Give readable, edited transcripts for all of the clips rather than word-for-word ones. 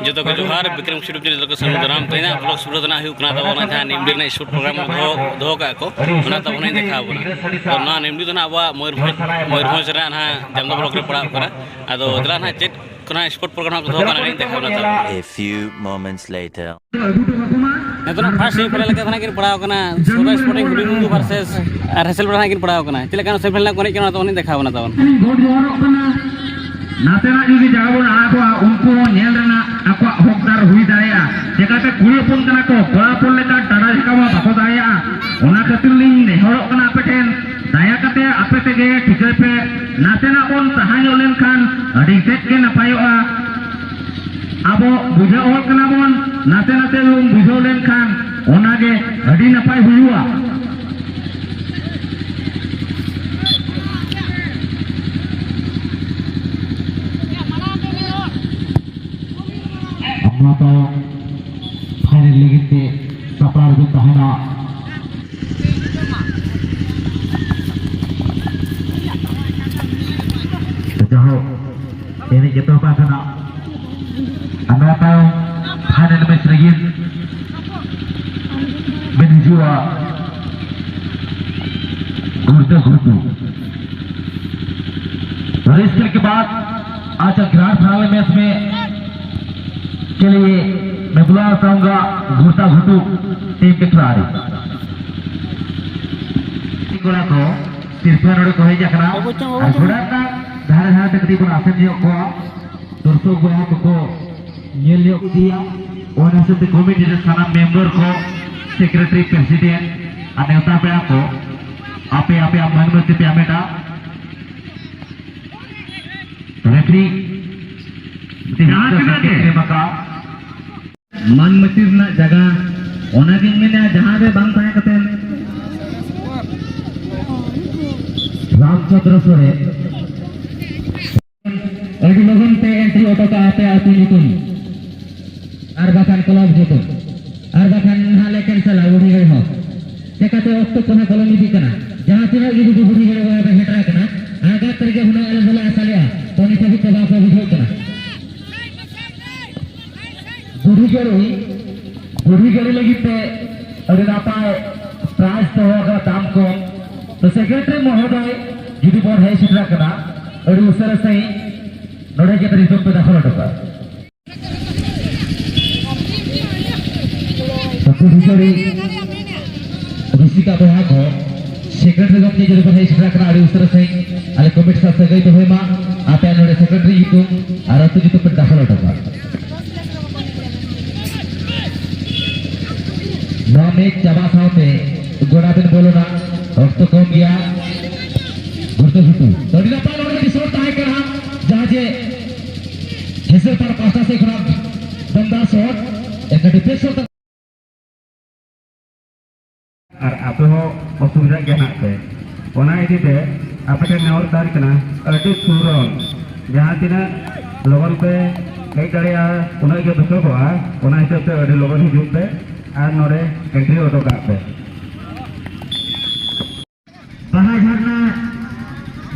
जो तो जोहार विक्रम शुरू के जो समुद्राम कहीं ब्लॉग शुरू तो ना हुई उतना तो ना जहाँ निम्बी ना शूट प्रोग्राम दो का को उना तो उन्हें देखा बोला और ना निम्बी तो ना अब मयूरभंज रे ना जमदा ब्लॉक रे पड़ा करा अदो दला ना चेक कोना स्पोर्ट प्रोग्राम को दो का नहीं देखा बोला था A few moments later. तो ना फर्स्ट सेमी फाइनल के थाना किन पड़ाव कना सोला स्पोर्टिंग हुडुंगु वर्सेस रेसल बना किन पड़ाव कना चले कानो सेमी फाइनल कोने केना तो उन्हें देखा बोला था नातेना जुदी जाबो आको उनको नेल रना आको हकदार हुई दाया जेकाते कुड़ी पन कना को कोड़ा पन लेका टाडा हिकामा बाको दाया ओना खातिर लिंग नेहरो कना पेटेन दाया कते आपे तेगे ठिकै पे नातेना बन ताहायो लेनखान अडी सेट के नपायोआ आबो बुझा ओल कना बन नाते नाते लुम बुझो लेनखान ओनागे अडी नपाय हुआ तो फाइनल लेगिते सपरार जो तहना जहाँ ini kita pasana anda tahu final match lagi menuju घुटू और इसके के बाद आज ग्रैंड फाइनल मैच में के लिए मैं बुला चाहूंगा घुटा घुटू टीम के खिलाड़ी गोला को तिरपन को है जकरा और घोड़ा का धारे धारे तक दीपन आसन जो को दर्शक गोला को नेल योग दिया और ऐसे कमिटी के सारा मेंबर को सेक्रेटरी प्रेसिडेंट अनेता पे को आपे आपे आप मन में पे आमेटा रेफरी मका मान मतिर ना जगह ओनागिन में जहाँ पे बांग पाया करते हैं रामचंद्र सोरे एडी लोगन पे एंट्री ऑटो का आते आते निकुन आरबाखान क्लब जोतो आरबाखान हाले कैंसिल उड़ी गई हो देखते वक्त कोना कॉलोनी भी करना जहाँ तीनों की भी उड़ी गई वो हेटरा करना आगे करके होने वाले बोला आसालिया तो नहीं भी तबाह को भी करना बुढ़ी गरी लगी पे अरे नापाए प्राइस तो होगा दाम को तो सेक्रेटरी महोदय जुदी बोर्ड है सिद्रा करना और उस तरह से ही नोड़े के तरीकों पे दाखिल होगा तो बुढ़ी गरी ऋषि का बहाग हो सेक्रेटरी को अपनी जुदी बोर्ड है सिद्रा करना और उस तरह से ही अले कमिटी साथ से गई तो है माँ आते हैं नोड़े सेक्रेटरी जितु और तो जितु पे दाखिल होगा नाम एक जबा सामने गोड़ा बिन बोलो ना वक्त कम गया घुटू घुटू तो डिना पाल और की शॉट आए कर हम जहां जे हेसर पर पास्ता से खराब दमदार शॉट एक डिफेंस शॉट और आप हो असुविधा के हाथ पे ओना इदी पे आप के नेवर दार कना अति सुरन जहां तिना लोगन पे कई कड़िया उना के दुसो को ओना हिसाब से अति लोगन ही जुट पे और नोरे एंट्री ऑटो का पे बाहर झरना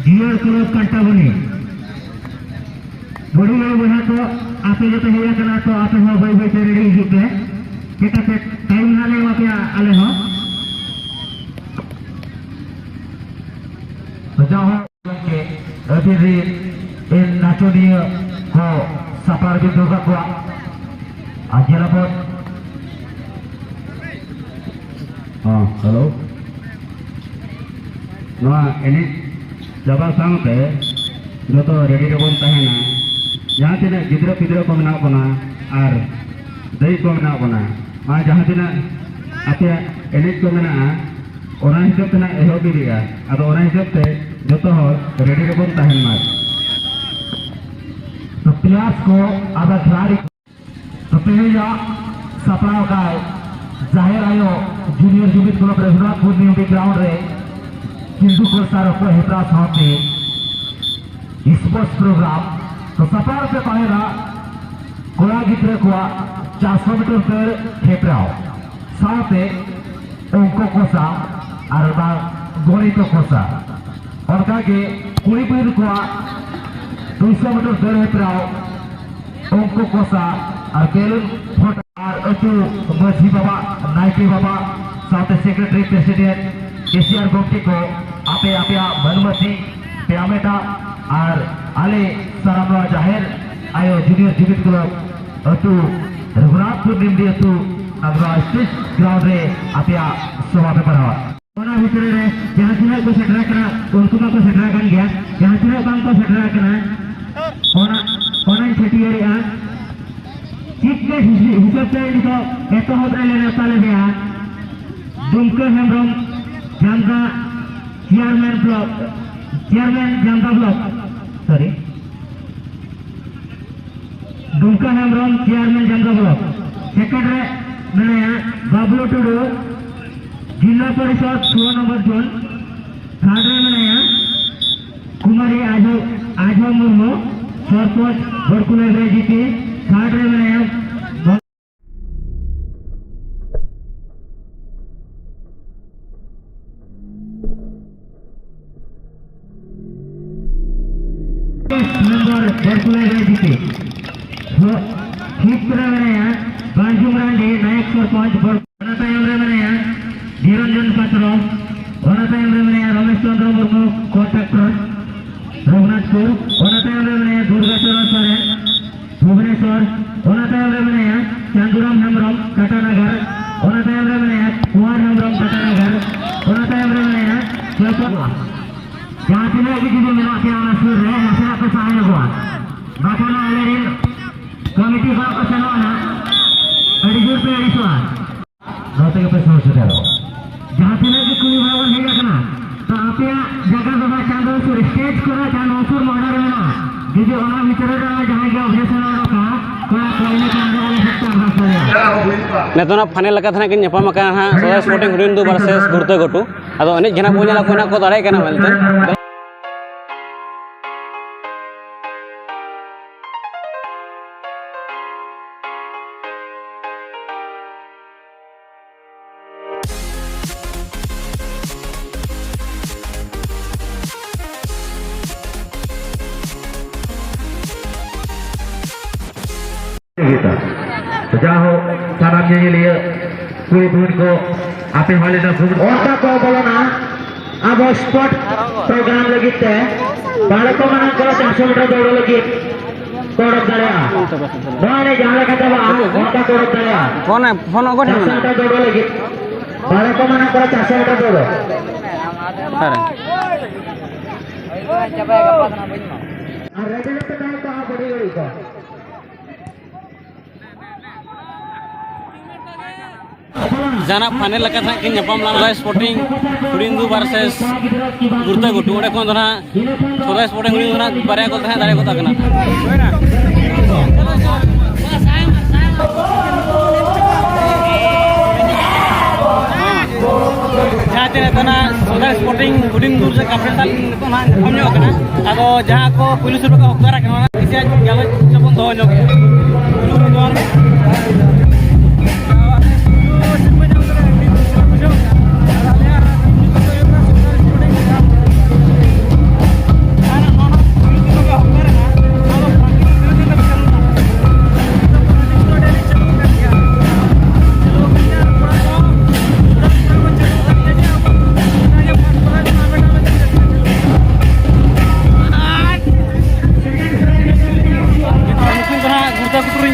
जियो क्लब कांटा बने बड़ी लोग वहां तो आपे जो तो हेया करना तो आपे हो भाई भाई से रेडी हो गए केटा पे टाइम हाले वापे आले हो बजाओ के अभी इन नाचोनिया को सफर जो दोगा को आज लापत हाँ हेलो नवा एने जबा सामते जो तो रेडी रेबन तहना जहाँ तीन गिद्रा पिद्रा को मना बना और दही को मना बना आ जहाँ तीन आपे एने को मना ओना हिसाब से ना एहो बिरिया अदो ओना हिसाब से जो तो हो रेडी रेबन तहना तो प्लेयर्स को आधा खिलाड़ी तो पहले सपना का जाहिर आयो जूनियर जुबित क्लब रघुनाथपुर न्यू ग्राउंड रे किंतु को सारो को हेतरा साथे स्पोर्ट्स प्रोग्राम तो सफर से पहला कोड़ा गिद्रे को 400 मीटर पर हेतराओ साथे उनको कोसा और गोली तो कोसा और कागे कुड़ी पुरी को 200 मीटर पर हेतराओ उनको कोसा और बेलून फोट और अतु मजी बाबा नायके बाबा साथ सेक्रेटरी प्रेसिडेंट केसीआर गोमती को आपे आपे मनमती पेमेटा और आले सारामला जाहिर आयो जूनियर जीवित क्लब अतु रघुनाथपुर निम्दी अतु अग्रा स्टेज ग्राउंड रे आपे सभा पे पढ़ावा ओना भितर रे जहां तिना को सेटरा कना उनको को सेटरा kan गया जहां तिना बांग को सेटरा कना ओना छटियारी आ ठीक के हिसाब से इनको एतो होद्रे लेने पाले गया Dumka Hembram Jamga chairman Jamga block sorry Dumka Hembram chairman Jamga block secretary मैंने बाबलू टुडू जिला परिषद 6 नंबर जोन थर्ड रे मैंने कुमारी आजो मुर्मू सरपंच बड़कुला जीपी थर्ड रे मैंने नंबर बड़कुला जीपी फिफ्थ रे मैंने बांजुम रांडे नायक सरपंच बड़कुला तायम रे मैंने निरंजन पात्र ओना तायम रे मैंने रमेश चंद्र मुर्मू कॉन्ट्रैक्टर रघुनाथपुर ओना तायम रे मैंने दुर्गाचरण सोरेन भुवनेश्वर ओना तायम रे मैंने चांदुराम हेमरम टाटानगर ओना तायम रे मैंने कुमार हेमरम टाटानगर ओना तायम रे मैंने चौपा जहां तिना की जुदी मेना के ओना सुर रे हसना पे सहाय लगवा बाकाना आलेरिन कमिटी का कसनवाना अड़ीजूर पे अड़ीसवा नौते के पे सोच रहे हो जहां तिना की कुली भावन हेगा कना तो आपे जगह बाबा चांदो सुर स्टेज करा चांदो सुर मर्डर में ना जुदी ओना भीतर रे जहां के ऑब्जेक्शन रखा कोई कोई का अंदर सकता है नेतना फाइनल लगा था कि नेपाम का हां सोया स्पोर्टिंग हुडिंदु वर्सेस गुरते गोटू अदो अने जना बोला कोना को दाड़े कना बोलते जाओ सारा के लिए कोई भूल को आपे वाले ना भूल औरता को बोलो ना अब स्पॉट प्रोग्राम लगी थे बालक को मना करो 400 मीटर दौड़ लगी कोड़क दरिया नोने जाले का दबा औरता कोड़क दरिया फोन है फोन ओगो 400 मीटर दौड़ लगी बालक को मना करो 400 मीटर दौड़ो अरे और रेडी तो नहीं कहां बड़ी बड़ी का जाना फाइनल लगा था कि नेपाम लाना स्पोर्टिंग हुडिंदु वर्सेस गुरते गोटू ओडे कोन दना सोया स्पोर्टिंग हुडिंदु ना बारे को था दाड़े को तकना जाते नेतना सोया स्पोर्टिंग हुडिंदु से कैप्टन को ना हमने ओकना आगो जहां को पुलिस रुपा होकरा कना किसी गलो चपन दो लोग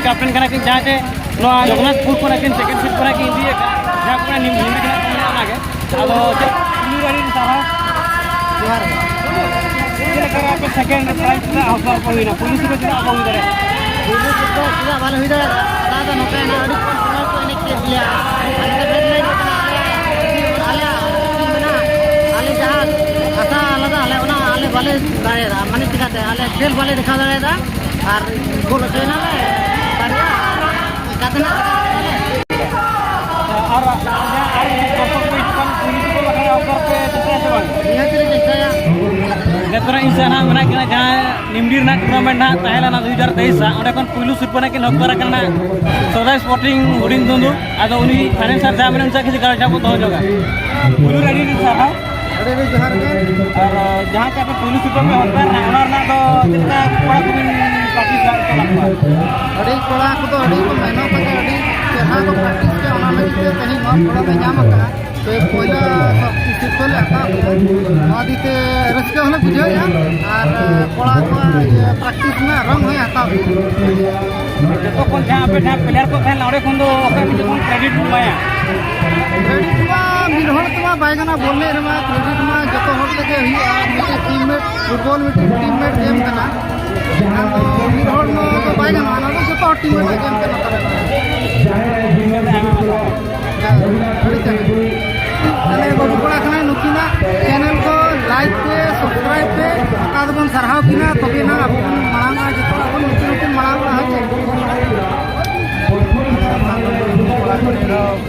कैप्टन कना कि जाते नो जगन्नाथपुर को नाकिन सेकंड सीट पर कि इंडिया जा को निम्न कना आगे अब न्यू गाड़ी सारा जोहार ये करा पे सेकंड प्राइस ना ऑफर पहुंचना पुलिस को जरा आगो इधर पुलिस को पूरा वाला हुई इधर दादा नोके ना अड़ी को ने के दिया आले हेडलाइन आले बना आले जहां आता अलग आले बना आले वाले दाएरा माने दिखाते आले खेल वाले दिखा रहा था और गोल चैनल है कितना और नेत्र इंसान मना कि जहाँ निम्डीर ना टूर्नामेंट ना तहला ना 2023 ओंडे खन पुलु सुरपना कि नकरा कना सोदा स्पोर्टिंग हुडिंदु आदो उनी फाइनेंसर जामन से किसी गाजा को दो जगह पुलु रेडी सारा अरे रे जोहार के और जहाँ पे पुलिस ऊपर में होता है ना तो जितना कोड़ा को प्रैक्टिस करते अड़ी कोड़ा को तो अड़ी को मेहनत करके अड़ी चेहरा को प्रैक्टिस के होना लगी तो कहीं नॉन कोड़ा में जाम का तो पहला सब सिस्टम आता आदिते रस्के होने बुझे या और कोड़ा को प्रैक्टिस में रंग हो आता जो कौन जहाँ पे प्लेयर को खेल लौड़े कौन तो कौन क्रेडिट माया क्रेडिट मा मिरहड़ तो बायगना बोलने रे मा क्रेडिट मा जतो हर लगे हुआ मेरे टीममेट फुटबॉल में टीममेट गेम करना मिरहड़ में तो बायगना ना तो जतो टीममेट गेम करना तले बाबू कोड़ा खाना नुकिना चैनल को लाइक पे सब्सक्राइब पे आदबन सरहाव किना तबे ना अपन मांगा जतो अपन नुकिन मांगा है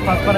पास पर